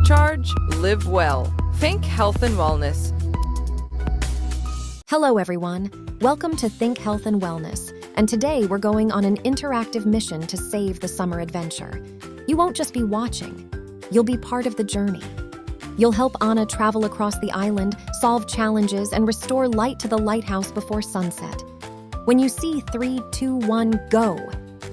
recharge, live well. Think health and wellness. Hello everyone, welcome to Think Health and Wellness, and today we're going on an interactive mission to save the summer adventure. You won't just be watching, you'll be part of the journey. You'll help Anna travel across the island, solve challenges, and restore light to the lighthouse before sunset. When you see 3, 2, 1, go,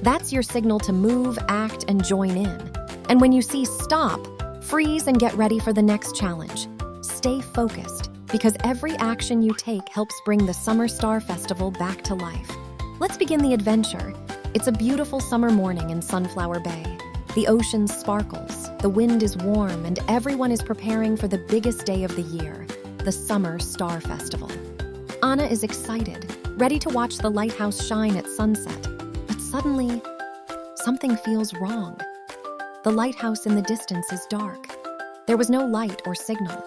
that's your signal to move, act, and join in. And when you see stop, freeze and get ready for the next challenge. Stay focused, because every action you take helps bring the Summer Star Festival back to life. Let's begin the adventure. It's a beautiful summer morning in Sunflower Bay. The ocean sparkles, the wind is warm, and everyone is preparing for the biggest day of the year, the Summer Star Festival. Anna is excited, ready to watch the lighthouse shine at sunset. But suddenly, something feels wrong. The lighthouse in the distance is dark. There was no light or signal.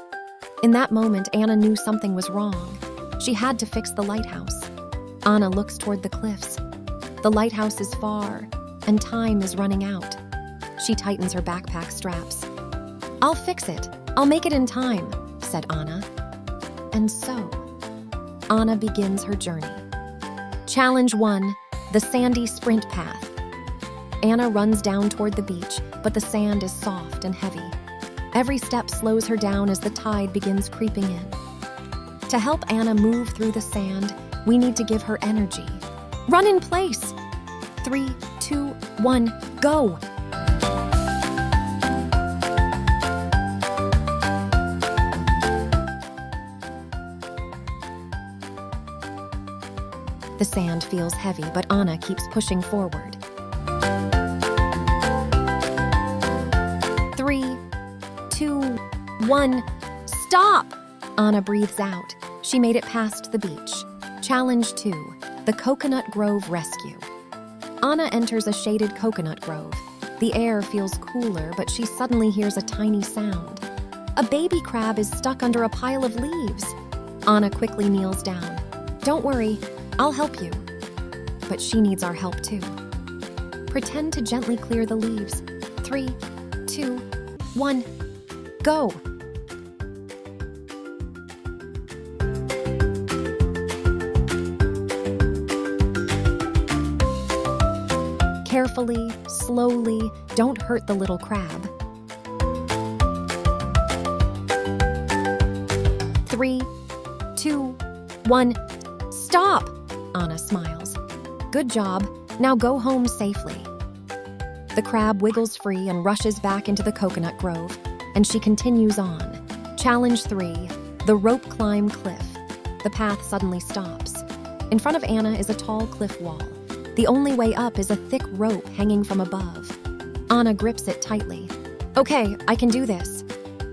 In that moment, Anna knew something was wrong. She had to fix the lighthouse. Anna looks toward the cliffs. The lighthouse is far, and time is running out. She tightens her backpack straps. "I'll fix it. I'll make it in time," said Anna. And so, Anna begins her journey. Challenge 1, the sandy sprint path. Anna runs down toward the beach, but the sand is soft and heavy. Every step slows her down as the tide begins creeping in. To help Anna move through the sand, we need to give her energy. Run in place! 3, 2, 1, go! The sand feels heavy, but Anna keeps pushing forward. 3, 2, 1, stop! Anna breathes out. She made it past the beach. Challenge 2, the Coconut Grove Rescue. Anna enters a shaded coconut grove. The air feels cooler, but she suddenly hears a tiny sound. A baby crab is stuck under a pile of leaves. Anna quickly kneels down. "Don't worry, I'll help you." But she needs our help too. Pretend to gently clear the leaves. 3, 2, 1, go! Carefully, slowly, don't hurt the little crab. 3, 2, 1, stop! Anna smiles. "Good job. Now go home safely." The crab wiggles free and rushes back into the coconut grove, and she continues on. Challenge 3, the rope climb cliff. The path suddenly stops. In front of Anna is a tall cliff wall. The only way up is a thick rope hanging from above. Anna grips it tightly. "Okay, I can do this."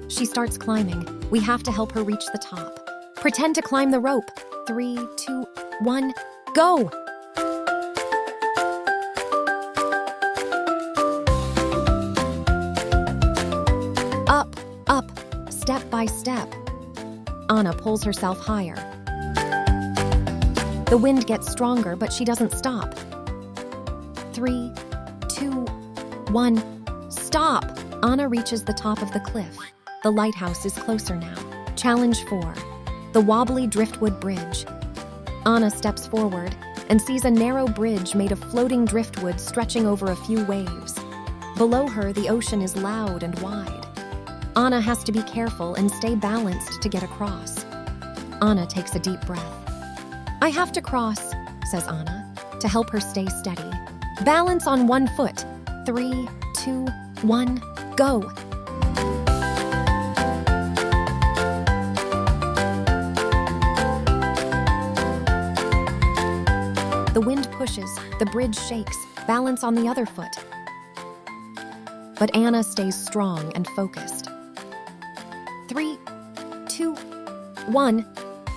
She starts climbing. We have to help her reach the top. Pretend to climb the rope. 3, 2, 1, go! Up, up, step by step. Anna pulls herself higher. The wind gets stronger, but she doesn't stop. 3, 2, 1, stop! Anna reaches the top of the cliff. The lighthouse is closer now. Challenge 4, the wobbly driftwood bridge. Anna steps forward and sees a narrow bridge made of floating driftwood stretching over a few waves. Below her, the ocean is loud and wide. Anna has to be careful and stay balanced to get across. Anna takes a deep breath. "I have to cross," says Anna, to help her stay steady. "Balance on one foot. 3, 2, 1, go!" The wind pushes, the bridge shakes, balance on the other foot. But Anna stays strong and focused. 3, 2, 1,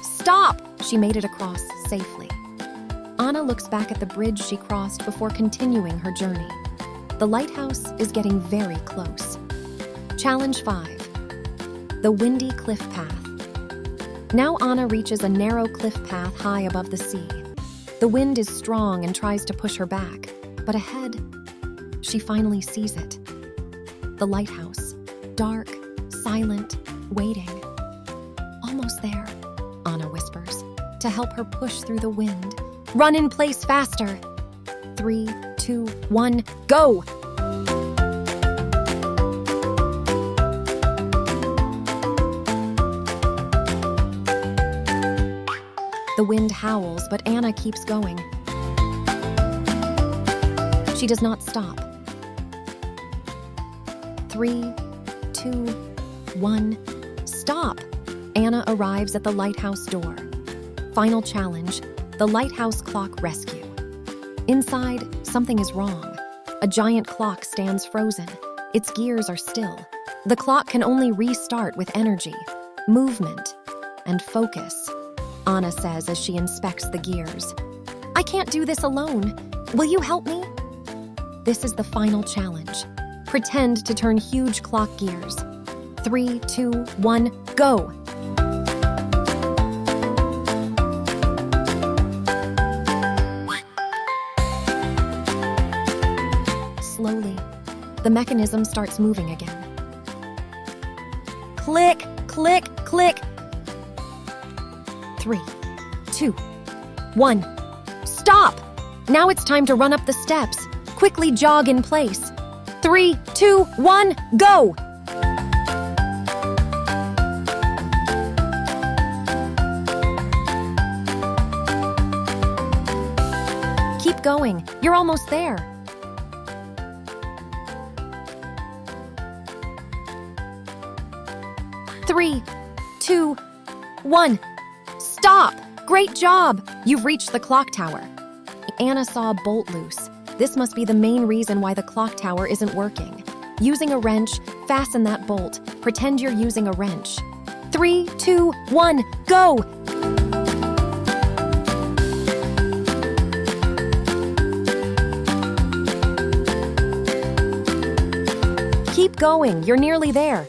stop! She made it across safely. Anna looks back at the bridge she crossed before continuing her journey. The lighthouse is getting very close. Challenge 5, the windy cliff path. Now Anna reaches a narrow cliff path high above the sea. The wind is strong and tries to push her back, but ahead, she finally sees it. The lighthouse, dark, silent, waiting. Almost there, Anna whispers, to help her push through the wind. Run in place faster. 3, 2, 1, go! The wind howls, but Anna keeps going. She does not stop. 3, 2, 1, stop! Anna arrives at the lighthouse door. Final challenge, the lighthouse clock rescue. Inside, something is wrong. A giant clock stands frozen. Its gears are still. The clock can only restart with energy, movement, and focus. Anna says as she inspects the gears. I can't do this alone. Will you help me? This is the final challenge. Pretend to turn huge clock gears. 3, 2, 1, go! Slowly, the mechanism starts moving again. Click, click, click. 3, 2, 1, stop! Now it's time to run up the steps. Quickly jog in place. 3, 2, 1, go! Keep going. You're almost there. Three, 2, 1, stop! Great job! You've reached the clock tower. Anna saw a bolt loose. This must be the main reason why the clock tower isn't working. Using a wrench, fasten that bolt. Pretend you're using a wrench. 3, 2, 1, go! Keep going, you're nearly there.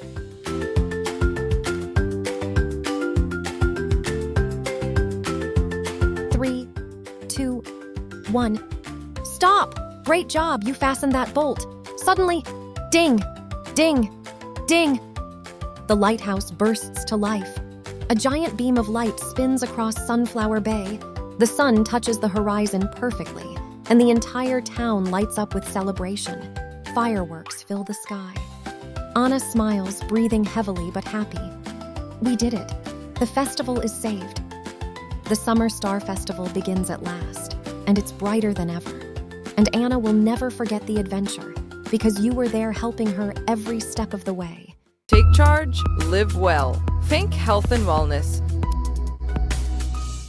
3, 2, 1, stop! Great job, you fastened that bolt. Suddenly, ding, ding, ding. The lighthouse bursts to life. A giant beam of light spins across Sunflower Bay. The sun touches the horizon perfectly, and the entire town lights up with celebration. Fireworks fill the sky. Anna smiles, breathing heavily but happy. We did it. The festival is saved. The Summer Star Festival begins at last, and it's brighter than ever. And Anna will never forget the adventure, because you were there helping her every step of the way. Take charge, live well. Think health and wellness.